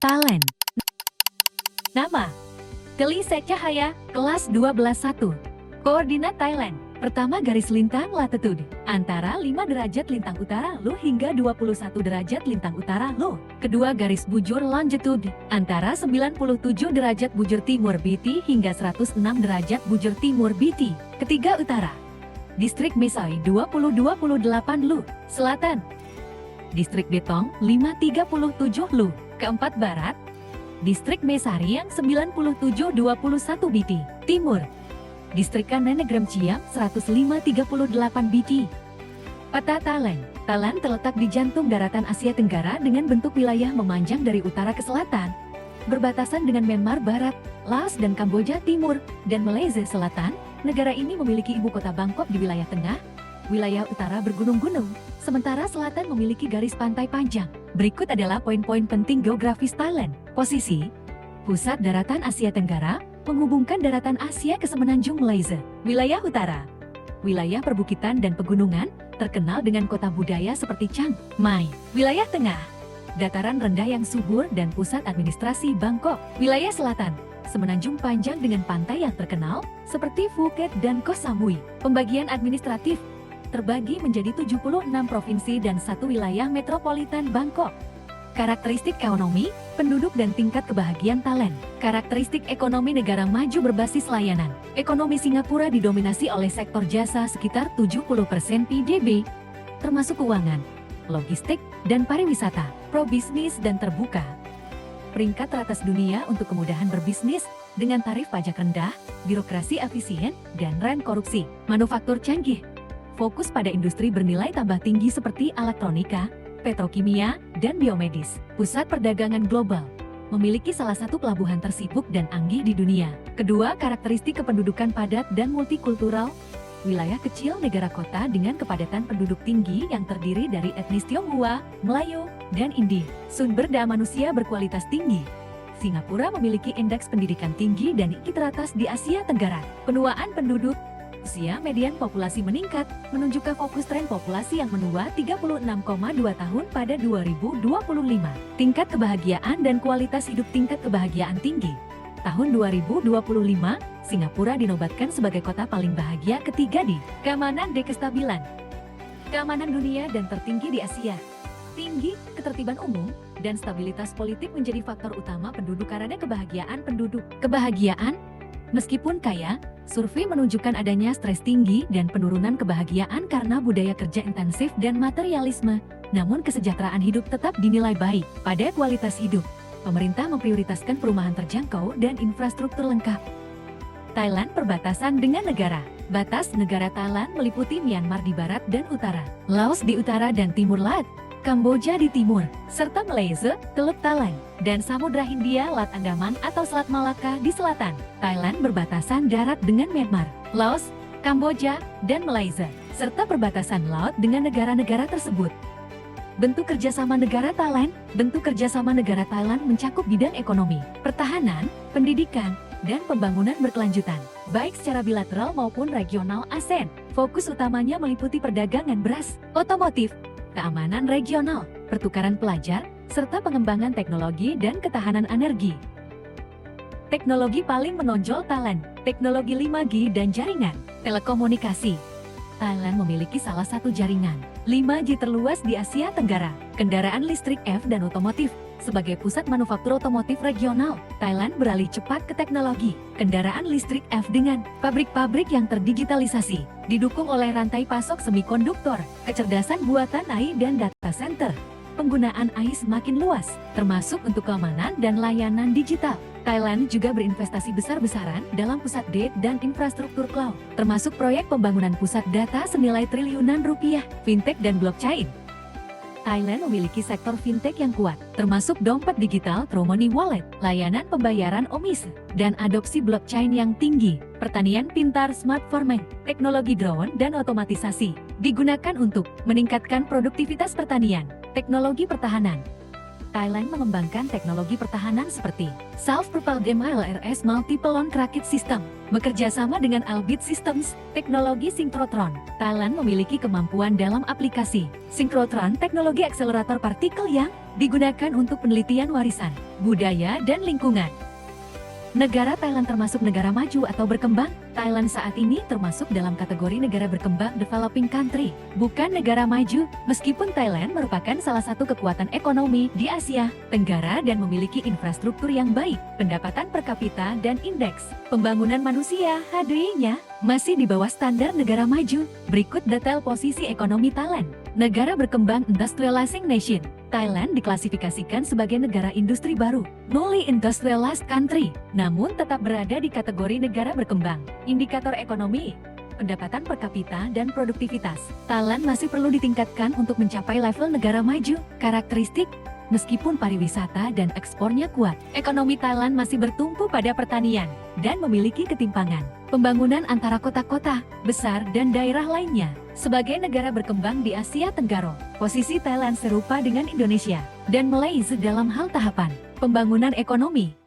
Thailand. Nama: Kelise Cahaya, kelas 12-1. Koordinat Thailand. Pertama, garis lintang latitude, antara 5 derajat lintang utara Lu hingga 21 derajat lintang utara Lu. Kedua, garis bujur longitude, antara 97 derajat bujur timur BT hingga 106 derajat bujur timur BT. Ketiga, utara. Distrik Mesai 20-28 Lu. Selatan, Distrik Betong 5-37 Lu. Keempat, barat. Distrik Mesariang 97-21 BT. Timur, Distrik Kanenegram Ciam 105-38 BT. Peta Thailand. Thailand terletak di jantung daratan Asia Tenggara dengan bentuk wilayah memanjang dari utara ke selatan, berbatasan dengan Myanmar Barat, Laos dan Kamboja Timur, dan Malaysia Selatan. Negara ini memiliki ibu kota Bangkok di wilayah tengah. Wilayah utara bergunung-gunung, sementara selatan memiliki garis pantai panjang. Berikut adalah poin-poin penting geografis Thailand. Posisi: pusat daratan Asia Tenggara, menghubungkan daratan Asia ke semenanjung Malaysia. Wilayah utara, wilayah perbukitan dan pegunungan, terkenal dengan kota budaya seperti Chiang Mai. Wilayah tengah, dataran rendah yang subur dan pusat administrasi Bangkok. Wilayah selatan, semenanjung panjang dengan pantai yang terkenal seperti Phuket dan Koh Samui. Pembagian administratif terbagi menjadi 76 provinsi dan 1 wilayah metropolitan Bangkok. Karakteristik ekonomi, penduduk dan tingkat kebahagiaan Thailand. Karakteristik ekonomi negara maju berbasis layanan. Ekonomi Singapura didominasi oleh sektor jasa sekitar 70% PDB, termasuk keuangan, logistik, dan pariwisata. Pro-bisnis dan terbuka. Peringkat teratas dunia untuk kemudahan berbisnis dengan tarif pajak rendah, birokrasi efisien, dan rem korupsi. Manufaktur canggih. Fokus pada industri bernilai tambah tinggi seperti elektronika, petrokimia, dan biomedis. Pusat perdagangan global. Memiliki salah satu pelabuhan tersibuk dan anggih di dunia. Kedua, karakteristik kependudukan padat dan multikultural. Wilayah kecil negara kota dengan kepadatan penduduk tinggi yang terdiri dari etnis Tionghoa, Melayu, dan Indi. Sumber daya manusia berkualitas tinggi. Singapura memiliki indeks pendidikan tinggi dan IQ teratas di Asia Tenggara. Penuaan penduduk. Usia median populasi meningkat, menunjukkan fokus tren populasi yang menua 36,2 tahun pada 2025. Tingkat kebahagiaan dan kualitas hidup. Tingkat kebahagiaan tinggi. Tahun 2025, Singapura dinobatkan sebagai kota paling bahagia ketiga di keamanan dan kestabilan. Keamanan dunia dan tertinggi di Asia. Tinggi, ketertiban umum, dan stabilitas politik menjadi faktor utama penduduk karena kebahagiaan penduduk. Kebahagiaan, meskipun kaya, survei menunjukkan adanya stres tinggi dan penurunan kebahagiaan karena budaya kerja intensif dan materialisme. Namun kesejahteraan hidup tetap dinilai baik. Pada kualitas hidup, pemerintah memprioritaskan perumahan terjangkau dan infrastruktur lengkap. Thailand perbatasan dengan negara. Batas negara Thailand meliputi Myanmar di barat dan utara, Laos di utara dan timur laut, Kamboja di timur, serta Malaysia, Teluk Thailand, dan Samudra Hindia Laut Andaman atau Selat Malaka di selatan. Thailand berbatasan darat dengan Myanmar, Laos, Kamboja, dan Malaysia, serta perbatasan laut dengan negara-negara tersebut. Bentuk kerjasama negara Thailand. Bentuk kerjasama negara Thailand mencakup bidang ekonomi, pertahanan, pendidikan, dan pembangunan berkelanjutan, baik secara bilateral maupun regional ASEAN. Fokus utamanya meliputi perdagangan beras, otomotif, keamanan regional, pertukaran pelajar, serta pengembangan teknologi dan ketahanan energi. Teknologi paling menonjol Thailand, teknologi 5G dan jaringan, telekomunikasi. Thailand memiliki salah satu jaringan 5G terluas di Asia Tenggara. Kendaraan listrik EV dan otomotif. Sebagai pusat manufaktur otomotif regional, Thailand beralih cepat ke teknologi kendaraan listrik EV dengan pabrik-pabrik yang terdigitalisasi, didukung oleh rantai pasok semikonduktor, kecerdasan buatan AI dan data center. Penggunaan AI semakin luas, termasuk untuk keamanan dan layanan digital. Thailand juga berinvestasi besar-besaran dalam pusat data dan infrastruktur cloud, termasuk proyek pembangunan pusat data senilai triliunan rupiah, fintech dan blockchain. Thailand memiliki sektor fintech yang kuat, termasuk dompet digital TrueMoney Wallet, layanan pembayaran OMIS, dan adopsi blockchain yang tinggi. Pertanian pintar smart farming, teknologi drone dan otomatisasi, digunakan untuk meningkatkan produktivitas pertanian. Teknologi pertahanan. Thailand mengembangkan teknologi pertahanan seperti Self-Propelled MLRS Multiple Launch Rocket System. Bekerja sama dengan Elbit Systems, teknologi sinkrotron. Thailand memiliki kemampuan dalam aplikasi sinkrotron, teknologi akselerator partikel yang digunakan untuk penelitian warisan, budaya, dan lingkungan. Negara Thailand termasuk negara maju atau berkembang? Thailand saat ini termasuk dalam kategori negara berkembang developing country, bukan negara maju, meskipun Thailand merupakan salah satu kekuatan ekonomi di Asia Tenggara dan memiliki infrastruktur yang baik, pendapatan per kapita dan indeks pembangunan manusia (HDI-nya) masih di bawah standar negara maju. Berikut detail posisi ekonomi Thailand. Negara berkembang industrializing nation. Thailand diklasifikasikan sebagai negara industri baru, newly industrialized country, namun tetap berada di kategori negara berkembang. Indikator ekonomi, pendapatan per kapita, dan produktivitas. Thailand masih perlu ditingkatkan untuk mencapai level negara maju. Karakteristik, meskipun pariwisata dan ekspornya kuat, ekonomi Thailand masih bertumpu pada pertanian dan memiliki ketimpangan pembangunan antara kota-kota besar dan daerah lainnya. Sebagai negara berkembang di Asia Tenggara, posisi Thailand serupa dengan Indonesia dan Malaysia dalam hal tahapan pembangunan ekonomi.